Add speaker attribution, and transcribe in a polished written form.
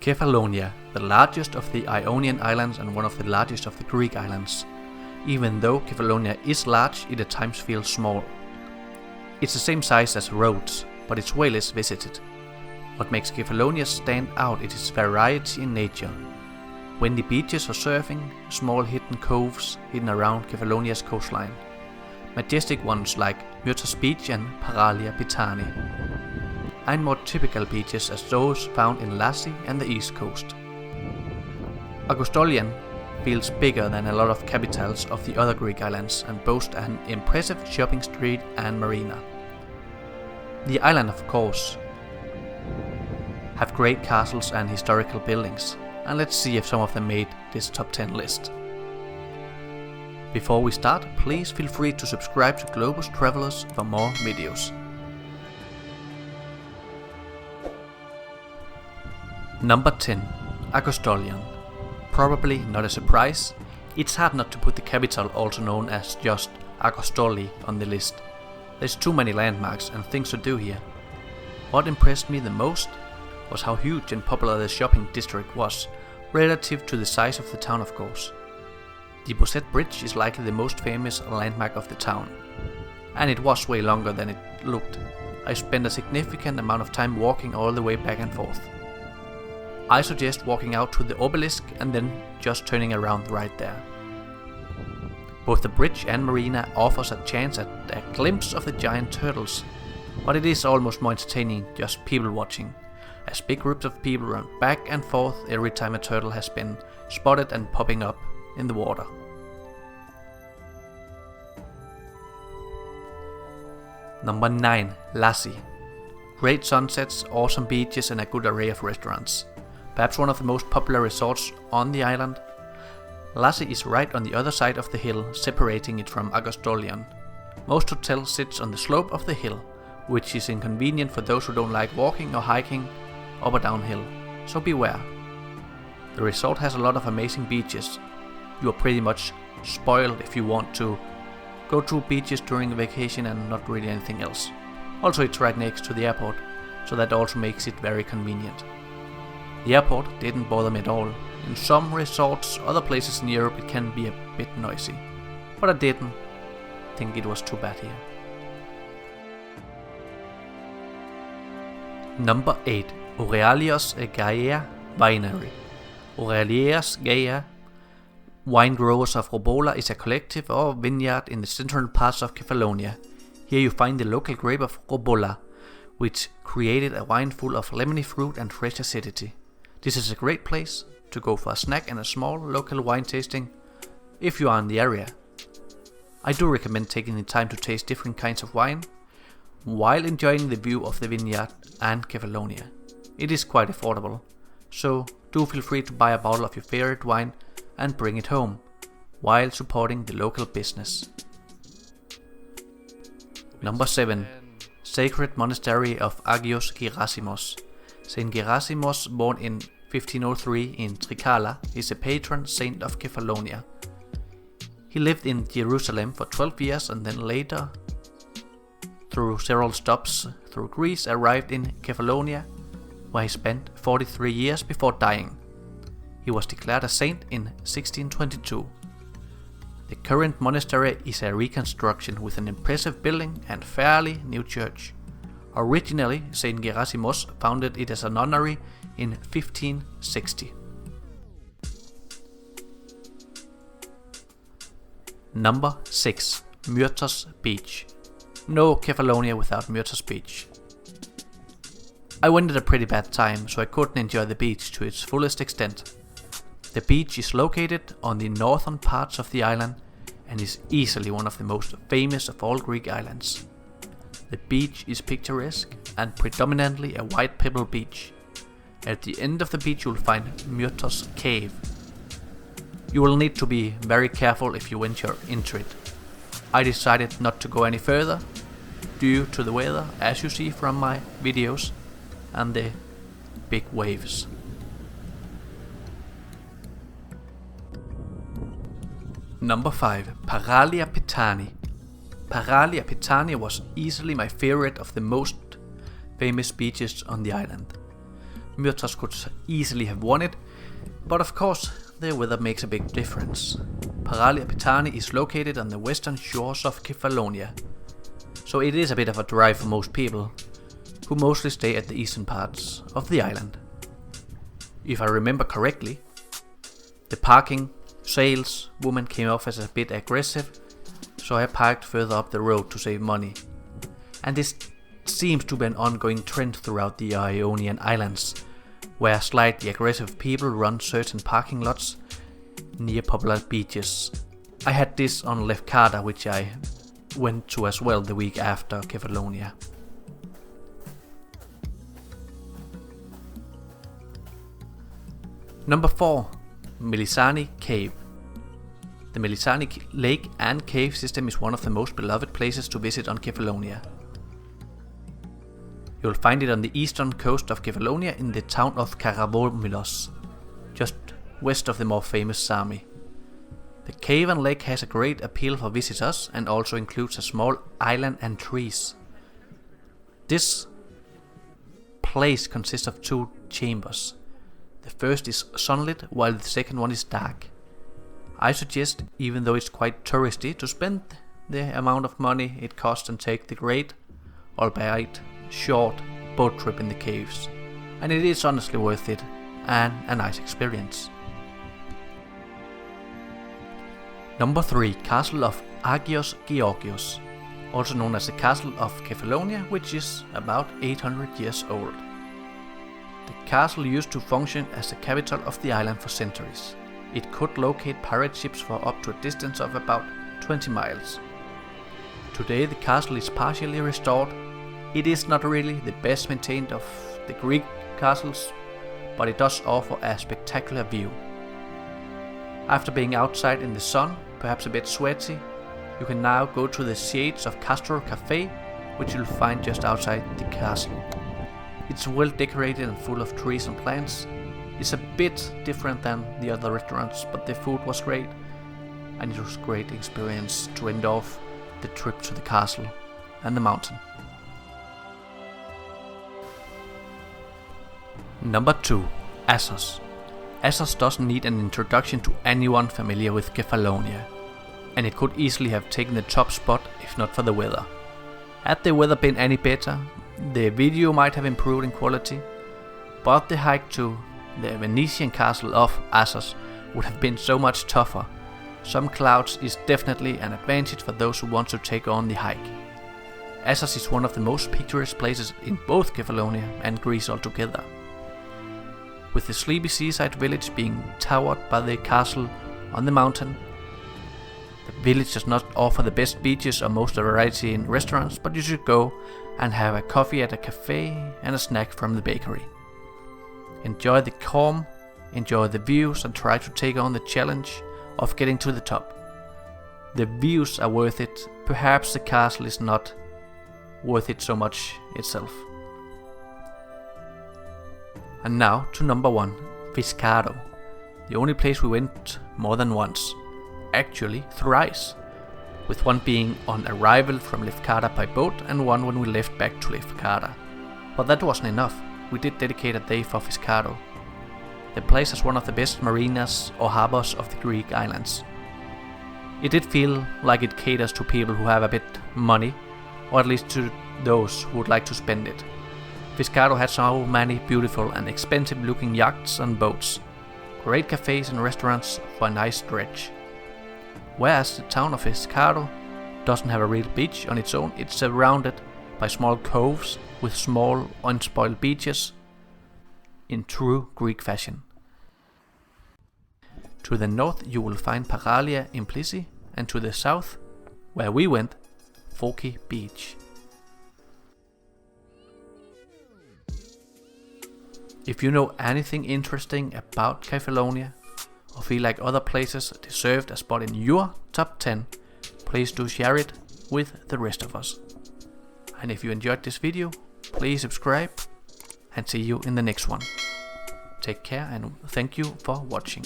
Speaker 1: Kefalonia, the largest of the Ionian islands and one of the largest of the Greek islands. Even though Kefalonia is large, it at times feels small. It's the same size as Rhodes, but it's way less visited. What makes Kefalonia stand out is its variety in nature. Windy beaches for surfing, small hidden coves hidden around Kefalonia's coastline. Majestic ones like Myrtos Beach and Paralia Petani. And more typical beaches as those found in Lassi and the east coast. Argostolion feels bigger than a lot of capitals of the other Greek islands and boasts an impressive shopping street and marina. The island, of course, have great castles and historical buildings, and let's see if some of them made this top 10 list. Before we start, please feel free to subscribe to Globus Travelers for more videos. Number 10. Argostolion. Probably not a surprise, it's hard not to put the capital, also known as just Argostoli, on the list. There's too many landmarks and things to do here. What impressed me the most was how huge and popular the shopping district was, relative to the size of the town, of course. The Bosset Bridge is likely the most famous landmark of the town, and it was way longer than it looked. I spent a significant amount of time walking all the way back and forth. I suggest walking out to the obelisk and then just turning around right there. Both the bridge and marina offers a chance at a glimpse of the giant turtles, but it is almost more entertaining just people watching, as big groups of people run back and forth every time a turtle has been spotted and popping up in the water. Number 9. Lassi. Great sunsets, awesome beaches and a good array of restaurants. Perhaps one of the most popular resorts on the island. Lassi is right on the other side of the hill, separating it from Argostolion. Most hotels sit on the slope of the hill, which is inconvenient for those who don't like walking or hiking up or downhill, so beware. The resort has a lot of amazing beaches. You are pretty much spoiled if you want to go to beaches during a vacation and not really anything else. Also, it's right next to the airport, so that also makes it very convenient. The airport didn't bother me at all. In some resorts, other places in Europe, it can be a bit noisy, but I didn't think it was too bad here. Number 8. Orealios Gaea Winery. Orealios Gaea Wine Growers of Robola is a collective or vineyard in the central parts of Kefalonia. Here you find the local grape of Robola, which created a wine full of lemony fruit and fresh acidity. This is a great place to go for a snack and a small local wine tasting if you are in the area. I do recommend taking the time to taste different kinds of wine while enjoying the view of the vineyard and Kefalonia. It is quite affordable, so do feel free to buy a bottle of your favorite wine and bring it home while supporting the local business. Number 7. Sacred Monastery of Agios Gerasimos. Saint Gerasimos, born in 1503 in Trikala, is a patron saint of Kefalonia. He lived in Jerusalem for 12 years and then later, through several stops through Greece, arrived in Kefalonia, where he spent 43 years before dying. He was declared a saint in 1622. The current monastery is a reconstruction with an impressive building and fairly new church. Originally, Saint Gerasimos founded it as a nunnery in 1560. Number 6. Myrtos Beach. No Kefalonia without Myrtos Beach. I went at a pretty bad time, so I couldn't enjoy the beach to its fullest extent. The beach is located on the northern parts of the island and is easily one of the most famous of all Greek islands. The beach is picturesque and predominantly a white pebble beach. At the end of the beach you'll find Myrtos Cave. You will need to be very careful if you venture into it. I decided not to go any further due to the weather, as you see from my videos, and the big waves. Number 5. Paralia Petani. Paralia Petani was easily my favorite of the most famous beaches on the island. Myrtos could easily have won it, but of course the weather makes a big difference. Paralia Petani is located on the western shores of Kefalonia, so it is a bit of a drive for most people, who mostly stay at the eastern parts of the island. If I remember correctly, the parking saleswoman came off as a bit aggressive, so I parked further up the road to save money. And this seems to be an ongoing trend throughout the Ionian islands, where slightly aggressive people run certain parking lots near popular beaches. I had this on Lefkada, which I went to as well the week after Kefalonia. Number 4. Melisanni Cave. The Melisanni lake and cave system is one of the most beloved places to visit on Kefalonia. You will find it on the eastern coast of Kefalonia in the town of Gerasimos, just west of the more famous Sami. The cave and lake has a great appeal for visitors and also includes a small island and trees. This place consists of 2 chambers. The first is sunlit while the second one is dark. I suggest, even though it's quite touristy, to spend the amount of money it costs and take the great, albeit short, boat trip in the caves. And it is honestly worth it and a nice experience. Number 3. Castle of Agios Georgios, also known as the Castle of Kefalonia, which is about 800 years old. The castle used to function as the capital of the island for centuries. It could locate pirate ships for up to a distance of about 20 miles. Today the castle is partially restored. It is not really the best maintained of the Greek castles, but it does offer a spectacular view. After being outside in the sun, perhaps a bit sweaty, you can now go to the shades of Castro Cafe, which you'll find just outside the castle. It's well decorated and full of trees and plants. It's a bit different than the other restaurants, but the food was great, and it was a great experience to end off the trip to the castle and the mountain. Number 2. Assos. Assos doesn't need an introduction to anyone familiar with Kefalonia, and it could easily have taken the top spot if not for the weather. Had the weather been any better, the video might have improved in quality, but the hike to the Venetian castle of Assos would have been so much tougher. Some clouds is definitely an advantage for those who want to take on the hike. Assos is one of the most picturesque places in both Kefalonia and Greece altogether. With the sleepy seaside village being towered by the castle on the mountain, the village does not offer the best beaches or most variety in restaurants, but you should go and have a coffee at a cafe and a snack from the bakery. Enjoy the calm, enjoy the views, and try to take on the challenge of getting to the top. The views are worth it, perhaps the castle is not worth it so much itself. And now to number 1, Fiskardo, the only place we went more than once, actually thrice, with one being on arrival from Lefkada by boat and one when we left back to Lefkada. But that wasn't enough, we did dedicate a day for Fiskardo. The place has one of the best marinas or harbors of the Greek islands. It did feel like it caters to people who have a bit money, or at least to those who would like to spend it. Fiskardo had so many beautiful and expensive looking yachts and boats, great cafes and restaurants for a nice stretch. Whereas the town of Fiskardo doesn't have a real beach on its own, it's surrounded by small coves with small unspoiled beaches in true Greek fashion. To the north you will find Paralia Petani, and to the south, where we went, Melisanni Beach. If you know anything interesting about Kefalonia, or feel like other places deserved a spot in your top 10, please do share it with the rest of us. And if you enjoyed this video, please subscribe and see you in the next one. Take care and thank you for watching.